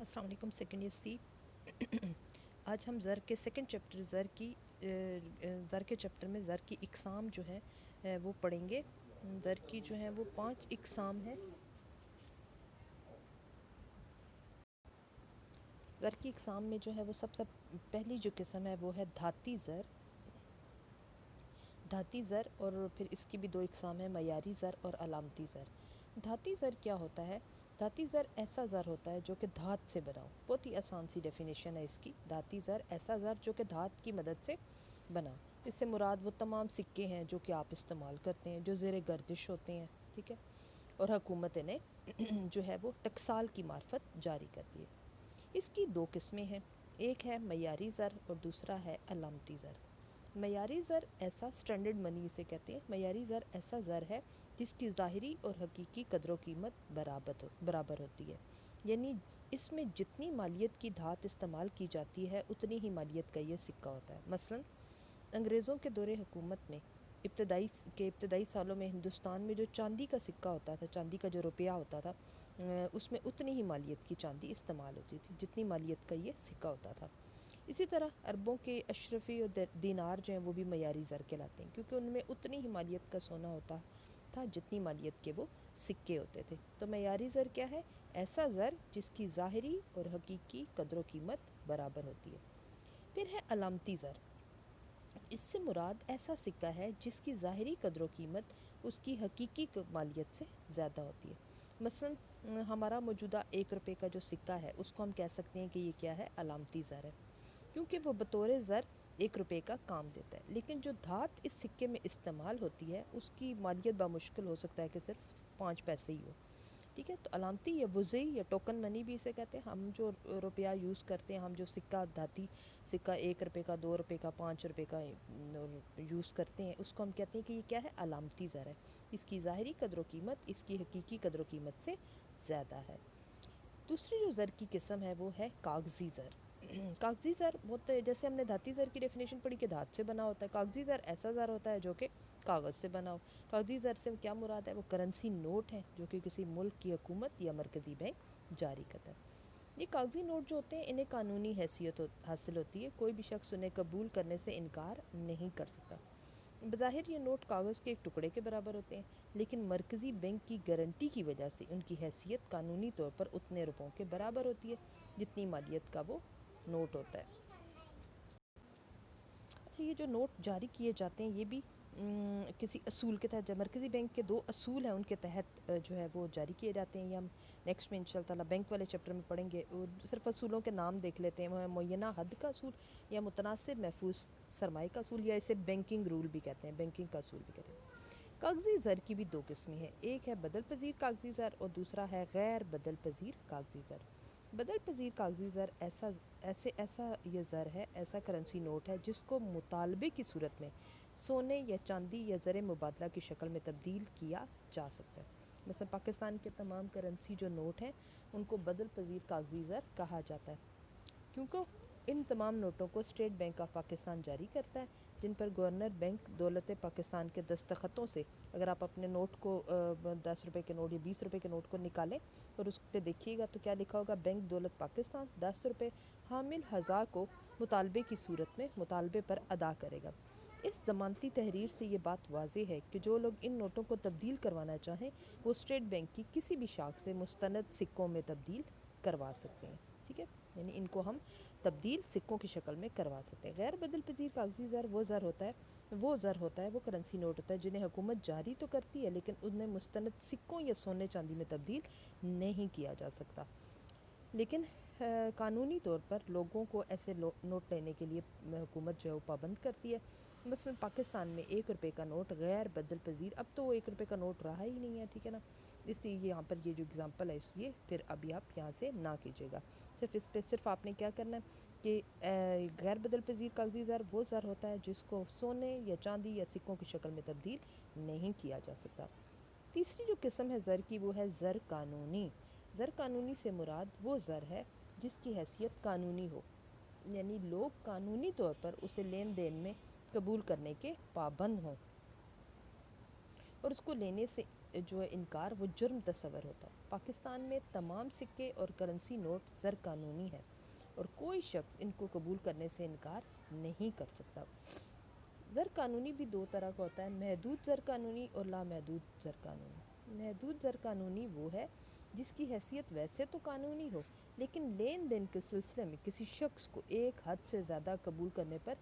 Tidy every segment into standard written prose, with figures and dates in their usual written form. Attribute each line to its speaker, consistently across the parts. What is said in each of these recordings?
Speaker 1: السلام علیکم second year سی آج ہم زر کے سیکنڈ چیپٹر زر کے چیپٹر میں زر کی اقسام جو ہے وہ پڑھیں گے. زر کی جو ہے وہ 5 اقسام ہیں. زر کی اقسام میں جو ہے وہ سب سے پہلی جو قسم ہے وہ ہے دھاتی زر اور پھر اس کی بھی 2 اقسام ہیں، معیاری زر اور علامتی زر. دھاتی زر کیا ہوتا ہے؟ دھاتی زر ایسا زر ہوتا ہے جو کہ دھات سے بنا ہو. بہت ہی آسان سی ڈیفینیشن ہے اس کی. دھاتی زر ایسا زر جو کہ دھات کی مدد سے بنا. اس سے مراد وہ تمام سکے ہیں جو کہ آپ استعمال کرتے ہیں، جو زیر گردش ہوتے ہیں، ٹھیک ہے، اور حکومت انہیں جو ہے وہ ٹکسال کی معرفت جاری کرتی ہے. اس کی 2 قسمیں ہیں، ایک ہے معیاری زر اور دوسرا ہے علامتی زر. معیاری زر ایسا سٹینڈرڈ منی اسے کہتے ہیں. معیاری زر ایسا زر ہے جس کی ظاہری اور حقیقی قدر و قیمت برابر ہوتی ہے، یعنی اس میں جتنی مالیت کی دھات استعمال کی جاتی ہے اتنی ہی مالیت کا یہ سکہ ہوتا ہے. مثلا انگریزوں کے دور حکومت میں ابتدائی سالوں میں ہندوستان میں جو چاندی کا سکہ ہوتا تھا، چاندی کا جو روپیہ ہوتا تھا، اس میں اتنی ہی مالیت کی چاندی استعمال ہوتی تھی جتنی مالیت کا یہ سکہ ہوتا تھا. اسی طرح عربوں کے اشرفی اور دینار جو ہیں وہ بھی معیاری زر کہلاتے ہیں، کیونکہ ان میں اتنی ہی مالیت کا سونا ہوتا تھا جتنی مالیت کے وہ سکے ہوتے تھے. تو معیاری زر کیا ہے؟ ایسا زر جس کی ظاہری اور حقیقی قدر و قیمت برابر ہوتی ہے. پھر ہے علامتی زر. اس سے مراد ایسا سکہ ہے جس کی ظاہری قدر و قیمت اس کی حقیقی مالیت سے زیادہ ہوتی ہے. مثلا ہمارا موجودہ 1 روپے کا جو سکہ ہے اس کو ہم کہہ سکتے ہیں کہ یہ کیا ہے؟ علامتی زر ہے، کیونکہ وہ بطور زر 1 روپے کا کام دیتا ہے. لیکن جو دھات اس سکے میں استعمال ہوتی ہے اس کی مالیت بمشکل ہو سکتا ہے کہ صرف 5 پیسے ہی ہو، ٹھیک ہے. تو علامتی یا وضعی یا ٹوکن منی بھی اسے کہتے ہیں. ہم جو روپیہ یوز کرتے ہیں، ہم جو سکہ دھاتی سکہ 1 روپے کا، 2 روپے کا، 5 روپے کا یوز کرتے ہیں، اس کو ہم کہتے ہیں کہ یہ کیا ہے؟ علامتی زر ہے. اس کی ظاہری قدر و قیمت اس کی حقیقی قدر و قیمت سے زیادہ ہے. دوسری جو زر کی قسم ہے وہ ہے کاغذی زر. کاغذی زر بہت، جیسے ہم نے دھاتی زر کی ڈیفینیشن پڑھی کہ دھات سے بنا ہوتا ہے، کاغذی زر ایسا زر ہوتا ہے جو کہ کاغذ سے بنا ہو. کاغذی زر سے کیا مراد ہے؟ وہ کرنسی نوٹ ہیں جو کہ کسی ملک کی حکومت یا مرکزی بینک جاری کرتا ہے. یہ کاغذی نوٹ جو ہوتے ہیں انہیں قانونی حیثیت حاصل ہوتی ہے، کوئی بھی شخص انہیں قبول کرنے سے انکار نہیں کر سکتا. بظاہر یہ نوٹ کاغذ کے ایک ٹکڑے کے برابر ہوتے ہیں، لیکن مرکزی بینک کی گارنٹی کی وجہ سے ان کی حیثیت قانونی طور پر اتنے روپوں کے برابر ہوتی ہے جتنی مالیت کا وہ نوٹ ہوتا ہے. اچھا، یہ جو نوٹ جاری کیے جاتے ہیں یہ بھی کسی اصول کے تحت، جب مرکزی بینک کے 2 اصول ہیں ان کے تحت جو ہے وہ جاری کیے جاتے ہیں. یہ ہم نیکسٹ میں انشاء اللہ تعالیٰ بینک والے چیپٹر میں پڑھیں گے. صرف اصولوں کے نام دیکھ لیتے ہیں. وہ ہے معینہ حد کا اصول، یا متناسب محفوظ سرمایہ کا اصول، یا اسے بینکنگ رول بھی کہتے ہیں، بینکنگ کا اصول بھی کہتے ہیں. کاغذی زر کی بھی 2 قسمیں ہیں، ایک ہے بدل پذیر کاغذی زر اور دوسرا ہے غیر بدل پذیر کاغذی زر. بدل پذیر کاغذی زر ایسا یہ زر ہے، ایسا کرنسی نوٹ ہے جس کو مطالبے کی صورت میں سونے یا چاندی یا زر مبادلہ کی شکل میں تبدیل کیا جا سکتا ہے. مثلا پاکستان کے تمام کرنسی جو نوٹ ہیں ان کو بدل پذیر کاغذی زر کہا جاتا ہے، کیونکہ ان تمام نوٹوں کو اسٹیٹ بینک آف پاکستان جاری کرتا ہے، جن پر گورنر بینک دولت پاکستان کے دستخطوں سے، اگر آپ اپنے نوٹ کو 10 روپے کے نوٹ یا 20 روپے کے نوٹ کو نکالیں اور اس پہ دیکھیے گا تو کیا لکھا ہوگا؟ بینک دولت پاکستان 10 روپے حامل ہزار کو مطالبے کی صورت میں مطالبے پر ادا کرے گا. اس ضمانتی تحریر سے یہ بات واضح ہے کہ جو لوگ ان نوٹوں کو تبدیل کروانا چاہیں وہ اسٹیٹ بینک کی کسی بھی شاخ سے مستند سکوں میں تبدیل کروا سکتے ہیں، ٹھیک ہے. یعنی ان کو ہم تبدیل سکوں کی شکل میں کروا سکتے ہیں. غیر بدل پذیر کاغذی زر وہ زر ہوتا ہے، وہ کرنسی نوٹ ہوتا ہے جنہیں حکومت جاری تو کرتی ہے لیکن انہیں مستند سکوں یا سونے چاندی میں تبدیل نہیں کیا جا سکتا. لیکن قانونی طور پر لوگوں کو ایسے نوٹ لینے کے لیے حکومت جو ہے وہ پابند کرتی ہے. مثلا پاکستان میں 1 روپے کا نوٹ غیر بدل پذیر، اب تو وہ 1 روپے کا نوٹ رہا ہی نہیں ہے، ٹھیک ہے نا. اس لیے یہاں پر یہ جو اگزامپل ہے اس لیے پھر ابھی آپ یہاں سے نہ کیجیے گا. اس پہ صرف آپ نے کیا کرنا ہے کہ غیر بدل پذیر کاغذی زر وہ زر ہوتا ہے جس کو سونے یا چاندی یا سکوں کی شکل میں تبدیل نہیں کیا جا سکتا. تیسری جو قسم ہے زر کی وہ ہے زر قانونی. زر قانونی سے مراد وہ زر ہے جس کی حیثیت قانونی ہو، یعنی لوگ قانونی طور پر اسے لین دین میں قبول کرنے کے پابند ہوں اور اس کو لینے سے جو ہے انکار وہ جرم تصور ہوتا ہے۔ پاکستان میں تمام سکے اور کرنسی نوٹ زر قانونی ہے اور کوئی شخص ان کو قبول کرنے سے انکار نہیں کر سکتا۔ زر قانونی بھی دو طرح کا ہوتا ہے، محدود زر قانونی اور لامحدود زر قانونی۔ محدود زر قانونی وہ ہے جس کی حیثیت ویسے تو قانونی ہو لیکن لین دین کے سلسلے میں کسی شخص کو ایک حد سے زیادہ قبول کرنے پر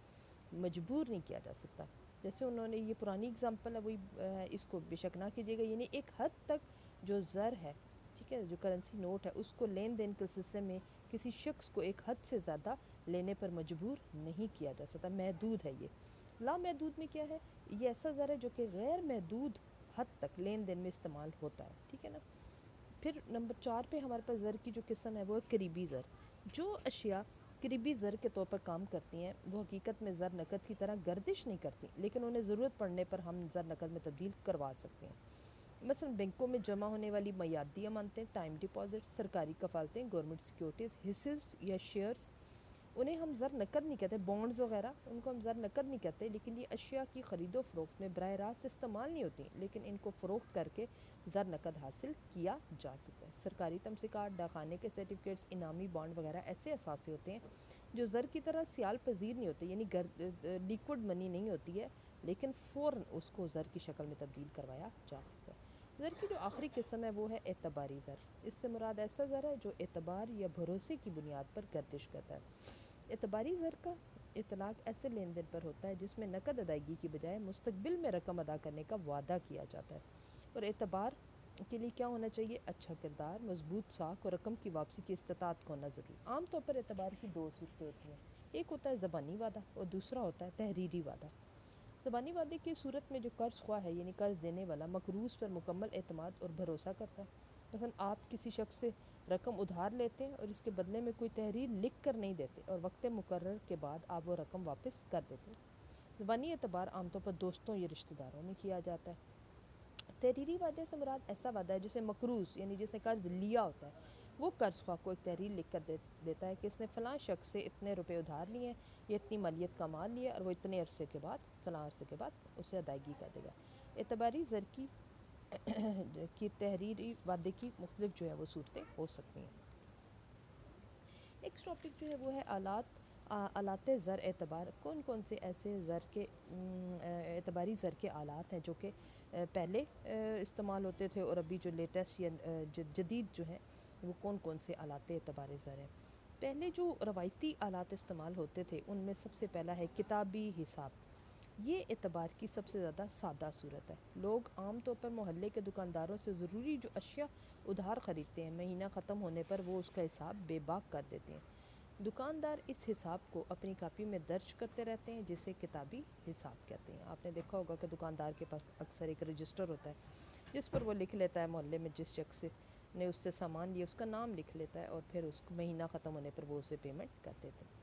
Speaker 1: مجبور نہیں کیا جا سکتا۔ جیسے انہوں نے یہ پرانی اگزامپل ہے وہی اس کو بے شک نہ کیجیے گا، یعنی ایک حد تک جو زر ہے، ٹھیک ہے، جو کرنسی نوٹ ہے، اس کو لین دین کے سلسلے میں کسی شخص کو ایک حد سے زیادہ لینے پر مجبور نہیں کیا جا سکتا، محدود ہے یہ۔ لامحدود میں کیا ہے؟ یہ ایسا زر ہے جو کہ غیر محدود حد تک لین دین میں استعمال ہوتا ہے، ٹھیک ہے نا۔ پھر نمبر 4 پہ ہمارے پاس زر کی جو قسم ہے وہ ہے قریبی زر۔ جو اشیاء قریبی زر کے طور پر کام کرتی ہیں وہ حقیقت میں زر نقد کی طرح گردش نہیں کرتی، لیکن انہیں ضرورت پڑنے پر ہم زر نقد میں تبدیل کروا سکتے ہیں۔ مثلا بینکوں میں جمع ہونے والی میعادی امانتیں، ٹائم ڈپازٹ، سرکاری کفالتیں، گورنمنٹ سیکیورٹیز، حصص یا شیئرز، انہیں ہم زر نقد نہیں کہتے، بانڈز وغیرہ ان کو ہم زر نقد نہیں کہتے، لیکن یہ اشیاء کی خرید و فروخت میں براہ راست استعمال نہیں ہوتی، لیکن ان کو فروخت کر کے زر نقد حاصل کیا جا سکتا ہے۔ سرکاری تمسیکات، ڈاکخانے کے سرٹیفکیٹس، انعامی بانڈ وغیرہ ایسے اثاثے ہوتے ہیں جو زر کی طرح سیال پذیر نہیں ہوتے، یعنی لیکوڈ منی نہیں ہوتی ہے، لیکن فوراً اس کو زر کی شکل میں تبدیل کروایا جا سکتا ہے۔ زر کی جو آخری قسم ہے وہ ہے اعتباری زر۔ اس سے مراد ایسا زر ہے جو اعتبار یا بھروسے کی بنیاد پر گردش کرتا ہے۔ اعتباری زر کا اطلاق ایسے لین دین پر ہوتا ہے جس میں نقد ادائیگی کی بجائے مستقبل میں رقم ادا کرنے کا وعدہ کیا جاتا ہے، اور اعتبار کے لیے کیا ہونا چاہیے؟ اچھا کردار، مضبوط ساکھ اور رقم کی واپسی کی استطاعت کو ہونا ضروری۔ عام طور پر اعتبار کی دو صورتیں ہوتی ہیں، ایک ہوتا ہے زبانی وعدہ اور دوسرا ہوتا ہے تحریری وعدہ۔ زبانی وعدے کی صورت میں جو قرض خواہ ہے یعنی قرض دینے والا مقروض پر مکمل اعتماد اور بھروسہ کرتا ہے۔ مثلا آپ کسی شخص سے رقم ادھار لیتے ہیں اور اس کے بدلے میں کوئی تحریر لکھ کر نہیں دیتے اور وقت مقرر کے بعد آپ وہ رقم واپس کر دیتے ہیں۔ زبانی اعتبار عام طور پر دوستوں یا رشتہ داروں میں کیا جاتا ہے۔ تحریری وعدے سے مراد ایسا وعدہ ہے جسے مقروض یعنی جس نے قرض لیا ہوتا ہے وہ قرض خواہ کو ایک تحریر لکھ کر دیتا ہے کہ اس نے فلاں شخص سے اتنے روپے ادھار لیے ہیں یا اتنی مالیت کا مال لیا اور وہ اتنے عرصے کے بعد فلاں عرصے کے بعد اسے ادائیگی کر دے گا۔ اعتباری زر کی تحریری وعدے کی مختلف جو ہے وہ صورتیں ہو سکتی ہیں۔ ایک ٹاپک جو ہے وہ ہے آلات زر اعتبار۔ کون کون سے ایسے زر کے اعتباری زر کے آلات ہیں جو کہ پہلے استعمال ہوتے تھے اور ابھی جو لیٹسٹ یا جدید جو ہیں وہ کون کون سے آلات اعتبار زر ہیں؟ پہلے جو روایتی آلات استعمال ہوتے تھے ان میں سب سے پہلا ہے کتابی حساب۔ یہ اعتبار کی سب سے زیادہ سادہ صورت ہے۔ لوگ عام طور پر محلے کے دکانداروں سے ضروری جو اشیاء ادھار خریدتے ہیں، مہینہ ختم ہونے پر وہ اس کا حساب بے باک کر دیتے ہیں۔ دکاندار اس حساب کو اپنی کاپی میں درج کرتے رہتے ہیں جسے کتابی حساب کہتے ہیں۔ آپ نے دیکھا ہوگا کہ دکاندار کے پاس اکثر ایک رجسٹر ہوتا ہے جس پر وہ لکھ لیتا ہے محلے میں جس شخص نے اس سے سامان لیا اس کا نام لکھ لیتا ہے اور پھر اس کو مہینہ ختم ہونے پر وہ اسے پیمنٹ کر دیتے ہیں۔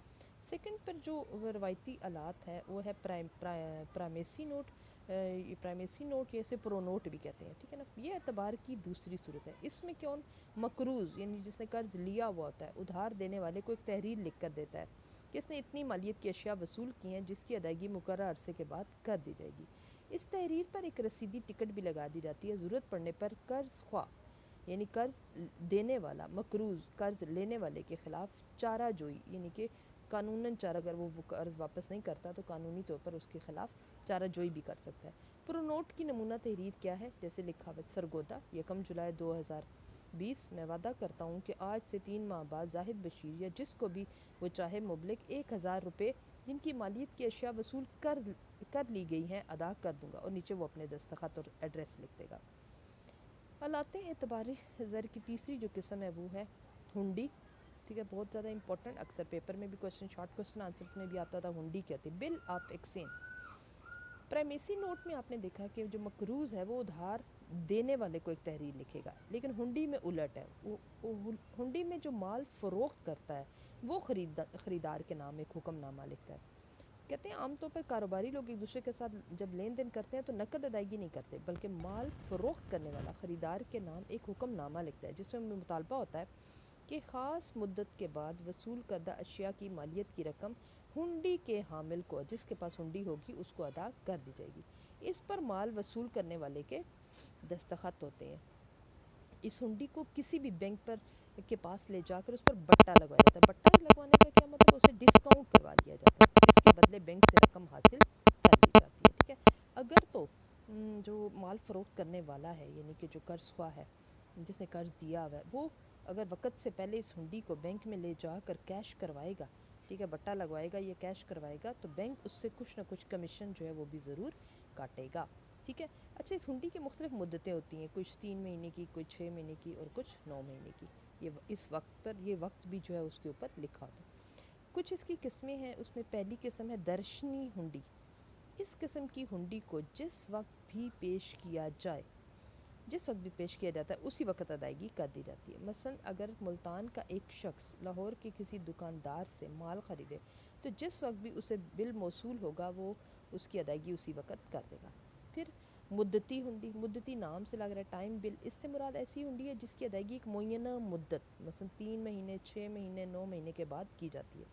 Speaker 1: سیکنڈ پر جو روایتی آلات ہے وہ ہے پرائمیسی نوٹ۔ یہ پرائمیسی نوٹ یا اسے پرو نوٹ بھی کہتے ہیں، ٹھیک ہے نا۔ یہ اعتبار کی دوسری صورت ہے۔ اس میں کون مقروض یعنی جس نے قرض لیا ہوا ہوتا ہے ادھار دینے والے کو ایک تحریر لکھ کر دیتا ہے کہ اس نے اتنی مالیت کی اشیاء وصول کی ہیں جس کی ادائیگی مقررہ عرصے کے بعد کر دی جائے گی۔ اس تحریر پر ایک رسیدی ٹکٹ بھی لگا دی جاتی ہے۔ ضرورت پڑنے پر قرض خواہ یعنی قرض دینے والا مقروض قرض لینے والے کے خلاف چارہ جوئی یعنی کہ قانوناً چارہ، اگر وہ قرض واپس نہیں کرتا تو قانونی طور پر اس کے خلاف چارہ جوئی بھی کر سکتا ہے۔ پرو نوٹ کی نمونہ تحریر کیا ہے؟ جیسے لکھا ہوا سرگودا 1 جولائی 2020 میں وعدہ کرتا ہوں کہ آج سے 3 ماہ بعد زاہد بشیر یا جس کو بھی وہ چاہے مبلغ 1000 روپے جن کی مالیت کی اشیاء وصول کر لی گئی ہیں ادا کر دوں گا، اور نیچے وہ اپنے دستخط اور ایڈریس لکھ دے گا۔ آلات اعتباری زر کی تیسری جو قسم ہے وہ ہے ہنڈی، ٹھیک ہے، بہت زیادہ امپورٹنٹ، اکثر پیپر میں بھی کوشچن شارٹ کوشچن آنسرز میں بھی آتا تھا۔ ہنڈی کہتے ہیں bill of exchange. Promissory note میں آپ نے دیکھا کہ جو مقروض ہے وہ ادھار دینے والے کو ایک تحریر لکھے گا، لیکن ہنڈی میں الٹ ہے۔ ہنڈی میں جو مال فروخت کرتا ہے وہ خریدار کے نام ایک حکم نامہ لکھتا ہے۔ کہتے ہیں عام طور پر کاروباری لوگ ایک دوسرے کے ساتھ جب لین دین کرتے ہیں تو نقد ادائیگی نہیں کرتے بلکہ مال فروخت کرنے والا خریدار کے نام ایک حکم نامہ لکھتا ہے جس میں مطالبہ ہوتا ہے کہ خاص مدت کے بعد وصول کردہ اشیاء کی مالیت کی رقم ہنڈی کے حامل کو، جس کے پاس ہنڈی ہوگی، اس کو ادا کر دی جائے گی۔ اس پر مال وصول کرنے والے کے دستخط ہوتے ہیں۔ اس ہنڈی کو کسی بھی بینک پر کے پاس لے جا کر اس پر بٹا لگوایا جاتا ہے۔ بٹا لگوانے کا کیا مطلب؟ اسے ڈسکاؤنٹ کروا دیا جاتا ہے، اس کے بدلے بینک سے رقم حاصل کر لی جاتی ہے، ٹھیک ہے۔ اگر تو جو مال فروخت کرنے والا ہے، یعنی کہ جو قرض خواہ ہے، جس نے قرض دیا ہوا ہے، وہ اگر وقت سے پہلے اس ہنڈی کو بینک میں لے جا کر کیش کروائے گا، ٹھیک ہے، بٹا لگوائے گا یا کیش کروائے گا، تو بینک اس سے کچھ نہ کچھ کمیشن جو ہے وہ بھی ضرور کاٹے گا، ٹھیک ہے۔ اچھا، اس ہنڈی کی مختلف مدتیں ہوتی ہیں، کچھ 3 مہینے کی، کچھ 6 مہینے کی اور کچھ 9 مہینے کی۔ اس وقت پر یہ وقت بھی جو ہے اس کے اوپر لکھا ہوتا ہے۔ کچھ اس کی قسمیں ہیں، اس میں پہلی قسم ہے درشنی ہنڈی۔ اس قسم کی ہنڈی کو جس وقت بھی پیش کیا جاتا ہے اسی وقت ادائیگی کر دی جاتی ہے۔ مثلا اگر ملتان کا ایک شخص لاہور کے کسی دکاندار سے مال خریدے تو جس وقت بھی اسے بل موصول ہوگا وہ اس کی ادائیگی اسی وقت کر دے گا۔ پھر مدتی ہنڈی، مدتی نام سے لگ رہا ہے ٹائم بل، اس سے مراد ایسی ہنڈی ہے جس کی ادائیگی ایک معینہ مدت، مثلا 3 مہینے، 6 مہینے، 9 مہینے کے بعد کی جاتی ہے۔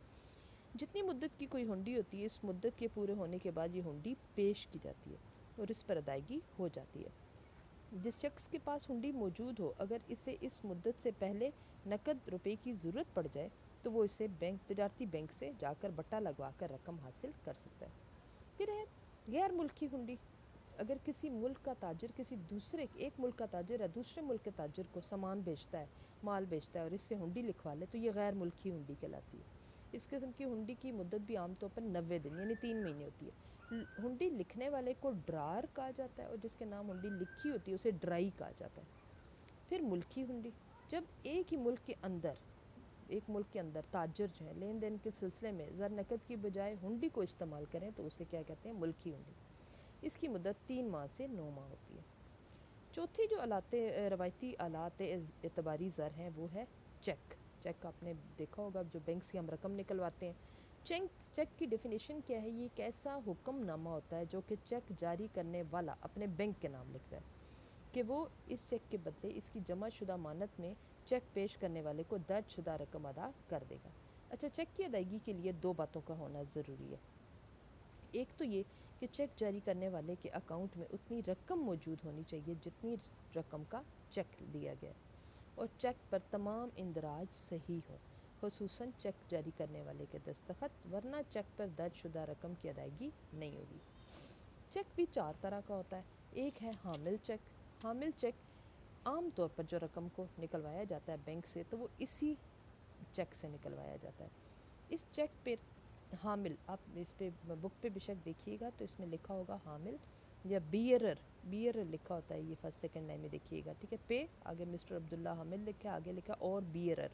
Speaker 1: جتنی مدت کی کوئی ہنڈی ہوتی ہے، اس مدت کے پورے ہونے کے بعد یہ ہنڈی پیش کی جاتی ہے اور اس پر ادائیگی ہو جاتی ہے۔ جس شخص کے پاس ہنڈی موجود ہو، اگر اسے اس مدت سے پہلے نقد روپے کی ضرورت پڑ جائے تو وہ اسے تجارتی بینک سے جا کر بٹا لگوا کر رقم حاصل کر سکتا ہے۔ پھر ہے غیر ملکی ہنڈی۔ اگر کسی ملک کا تاجر ایک ملک کا تاجر ہے دوسرے ملک کے تاجر کو سامان بیچتا ہے، مال بیچتا ہے اور اس سے ہنڈی لکھوا لے تو یہ غیر ملکی ہنڈی کہلاتی ہے۔ اس قسم کی ہنڈی کی مدت بھی عام طور پر 90 دن یعنی 3 مہینے ہوتی ہے۔ ہنڈی لکھنے والے کو ڈرار کہا جاتا ہے اور جس کے نام ہنڈی لکھی ہوتی ہے اسے ڈرائی کہا جاتا ہے۔ پھر ملکی ہنڈی، جب ایک ملک کے اندر تاجر جو ہے لین دین کے سلسلے میں زر نقد کی بجائے ہنڈی کو استعمال کریں تو اسے کیا کہتے ہیں؟ ملکی ہنڈی۔ اس کی مدت 3 ماہ سے 9 ماہ ہوتی ہے۔ چوتھی جو روایتی آلات اعتباری زر ہیں وہ ہے چیک۔ چیک آپ نے دیکھا ہوگا، جو بینک سے ہم رقم نکلواتے ہیں۔ چیک کی ڈیفینیشن کیا ہے؟ یہ ایک ایسا حکم نامہ ہوتا ہے جو کہ چیک جاری کرنے والا اپنے بینک کے نام لکھتا ہے کہ وہ اس چیک کے بدلے اس کی جمع شدہ مانت میں چیک پیش کرنے والے کو درج شدہ رقم ادا کر دے گا۔ اچھا، چیک کی ادائیگی کے لیے 2 باتوں کا ہونا ضروری ہے۔ ایک تو یہ کہ چیک جاری کرنے والے کے اکاؤنٹ میں اتنی رقم موجود ہونی چاہیے جتنی رقم کا چیک دیا گیا، اور چیک پر تمام اندراج صحیح ہو، خصوصاً چیک جاری کرنے والے کے دستخط، ورنہ چیک پر درج شدہ رقم کی ادائیگی نہیں ہوگی۔ چیک بھی 4 طرح کا ہوتا ہے۔ ایک ہے حامل چیک۔ حامل چیک عام طور پر جو رقم کو نکلوایا جاتا ہے بینک سے تو وہ اسی چیک سے نکلوایا جاتا ہے۔ اس چیک پر حامل، آپ اس پہ بک پہ بے شک دیکھیے گا تو اس میں لکھا ہوگا حامل یا بیئرر لکھا ہوتا ہے، یہ فرسٹ سیکنڈ لائن میں دیکھیے گا، ٹھیک ہے۔ پہ آگے مسٹر عبداللہ حامل لکھا ہے، آگے لکھا اور بیئرر،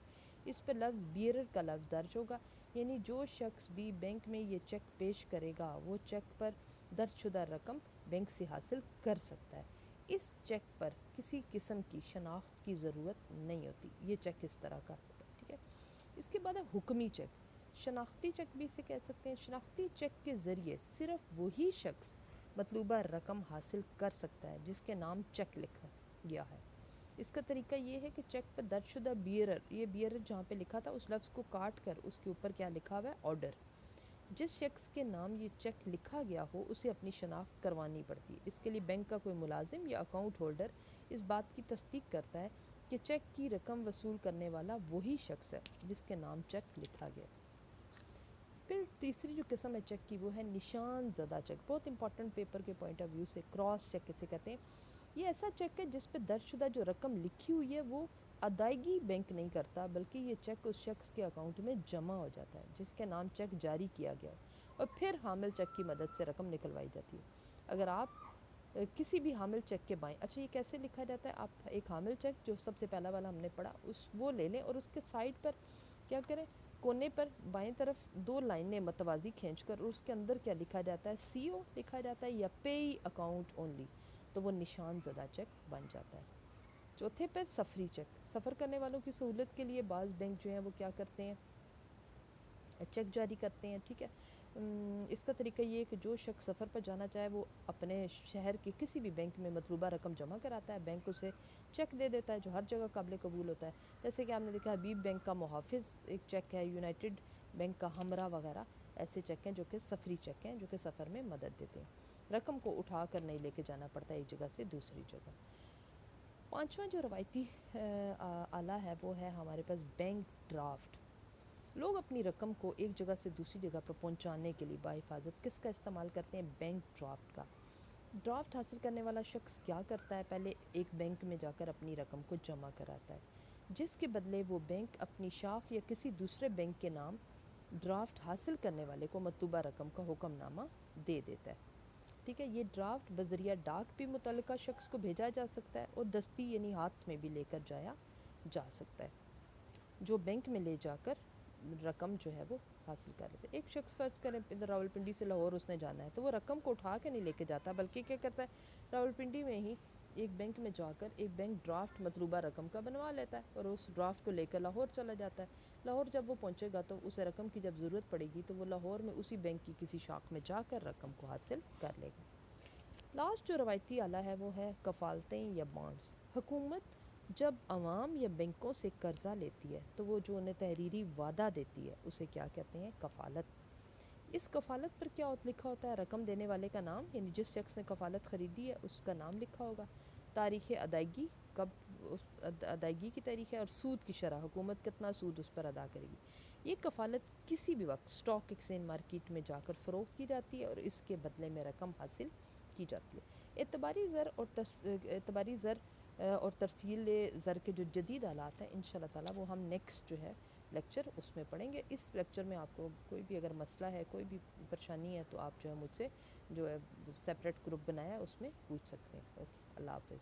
Speaker 1: اس پہ لفظ بیئرر کا لفظ درج ہوگا، یعنی جو شخص بھی بینک میں یہ چیک پیش کرے گا وہ چیک پر درج شدہ رقم بینک سے حاصل کر سکتا ہے۔ اس چیک پر کسی قسم کی شناخت کی ضرورت نہیں ہوتی، یہ چیک اس طرح کا ہوتا ہے، ٹھیک ہے۔ اس کے بعد ہے حکمی چیک۔ شناختی چیک بھی اسے کہہ سکتے ہیں۔ شناختی چیک کے ذریعے صرف وہی شخص مطلوبہ رقم حاصل کر سکتا ہے جس کے نام چیک لکھا گیا ہے۔ اس کا طریقہ یہ ہے کہ چیک پر درج شدہ بیئرر جہاں پہ لکھا تھا اس لفظ کو کاٹ کر اس کے اوپر کیا لکھا ہوا ہے؟ آرڈر۔ جس شخص کے نام یہ چیک لکھا گیا ہو اسے اپنی شناخت کروانی پڑتی ہے۔ اس کے لیے بینک کا کوئی ملازم یا اکاؤنٹ ہولڈر اس بات کی تصدیق کرتا ہے کہ چیک کی رقم وصول کرنے والا وہی شخص ہے جس کے نام چیک لکھا گیا۔ پھر تیسری جو قسم ہے چیک کی وہ ہے نشان زدہ چیک۔ بہت امپورٹنٹ پیپر کے پوائنٹ آف ویو سے کراس چیک اسے کہتے ہیں۔ یہ ایسا چیک ہے جس پہ درج شدہ جو رقم لکھی ہوئی ہے وہ ادائیگی بینک نہیں کرتا، بلکہ یہ چیک اس شخص کے اکاؤنٹ میں جمع ہو جاتا ہے جس کے نام چیک جاری کیا گیا اور پھر حامل چیک کی مدد سے رقم نکلوائی جاتی ہے۔ اگر آپ کسی بھی حامل چیک کے بائیں، اچھا یہ کیسے لکھا جاتا ہے؟ آپ ایک حامل چیک جو سب سے پہلا والا ہم نے پڑھا وہ لے لیں اور اس کے سائڈ پر کیا کریں؟ کونے پر بائیں طرف 2 لائنیں متوازی کھینچ کر اور اس کے اندر کیا لکھا جاتا ہے؟ سی او لکھا جاتا ہے یا پے اکاؤنٹ اونلی، تو وہ نشان زدہ چیک بن جاتا ہے۔ چوتھے پر سفری چیک۔ سفر کرنے والوں کی سہولت کے لیے بعض بینک جو ہیں وہ کیا کرتے ہیں؟ چیک جاری کرتے ہیں، ٹھیک ہے۔ اس کا طریقہ یہ ہے کہ جو شخص سفر پر جانا چاہے وہ اپنے شہر کے کسی بھی بینک میں مطلوبہ رقم جمع کراتا ہے، بینک اسے چیک دے دیتا ہے جو ہر جگہ قابل قبول ہوتا ہے۔ جیسے کہ آپ نے دیکھا حبیب بینک کا محافظ ایک چیک ہے، یونائٹڈ بینک کا ہمراہ وغیرہ، ایسے چیک ہیں جو کہ سفری چیک ہیں، جو کہ سفر میں مدد دیتے ہیں، رقم کو اٹھا کر نہیں لے کے جانا پڑتا ایک جگہ سے دوسری جگہ۔ پانچواں جو روایتی آلہ ہے وہ ہے ہمارے پاس بینک ڈرافٹ۔ لوگ اپنی رقم کو ایک جگہ سے دوسری جگہ پر پہنچانے کے لیے بحفاظت کس کا استعمال کرتے ہیں؟ بینک ڈرافٹ کا۔ ڈرافٹ حاصل کرنے والا شخص کیا کرتا ہے؟ پہلے ایک بینک میں جا کر اپنی رقم کو جمع کراتا ہے، جس کے بدلے وہ بینک اپنی شاخ یا کسی دوسرے بینک کے نام ڈرافٹ حاصل کرنے والے کو مطلوبہ رقم کا حکم نامہ دے دیتا ہے۔ ٹھیک ہے، یہ ڈرافٹ بذریعہ ڈاک بھی متعلقہ شخص کو بھیجا جا سکتا ہے اور دستی یعنی ہاتھ میں بھی لے کر جایا جا سکتا ہے، جو بینک میں لے جا کر رقم جو ہے وہ حاصل کر لیتے ہیں۔ ایک شخص فرض کریں راول پنڈی سے لاہور اس نے جانا ہے، تو وہ رقم کو اٹھا کے نہیں لے کے جاتا، بلکہ کیا کرتا ہے، راول پنڈی میں ہی ایک بینک میں جا کر ایک بینک ڈرافٹ مطلوبہ رقم کا بنوا لیتا ہے اور اس ڈرافٹ کو لے کر لاہور چلا جاتا ہے۔ لاہور جب وہ پہنچے گا تو اسے رقم کی جب ضرورت پڑے گی تو وہ لاہور میں اسی بینک کی کسی شاخ میں جا کر رقم کو حاصل کر لے گا۔ لاسٹ جو روایتی آلہ ہے وہ ہے کفالتیں یا بانڈز۔ حکومت جب عوام یا بینکوں سے قرضہ لیتی ہے تو وہ جو انہیں تحریری وعدہ دیتی ہے اسے کیا کہتے ہیں؟ کفالت۔ اس کفالت پر کیا لکھا ہوتا ہے؟ رقم دینے والے کا نام، یعنی جس شخص نے کفالت خریدی ہے اس کا نام لکھا ہوگا، تاریخ ادائیگی، کب ادائیگی کی تاریخ ہے، اور سود کی شرح، حکومت کتنا سود اس پر ادا کرے گی۔ یہ کفالت کسی بھی وقت اسٹاک ایکسچینج مارکیٹ میں جا کر فروخت کی جاتی ہے اور اس کے بدلے میں رقم حاصل کی جاتی ہے۔ اعتباری زر اور ترسیل زر کے جو جدید آلات ہیں انشاءاللہ تعالیٰ وہ ہم نیکسٹ جو ہے لیکچر اس میں پڑھیں گے۔ اس لیکچر میں آپ کو کوئی بھی اگر مسئلہ ہے، کوئی بھی پریشانی ہے تو آپ جو ہے مجھ سے جو ہے سیپریٹ گروپ بنایا ہے اس میں پوچھ سکتے ہیں۔ اوکے، اللہ حافظ۔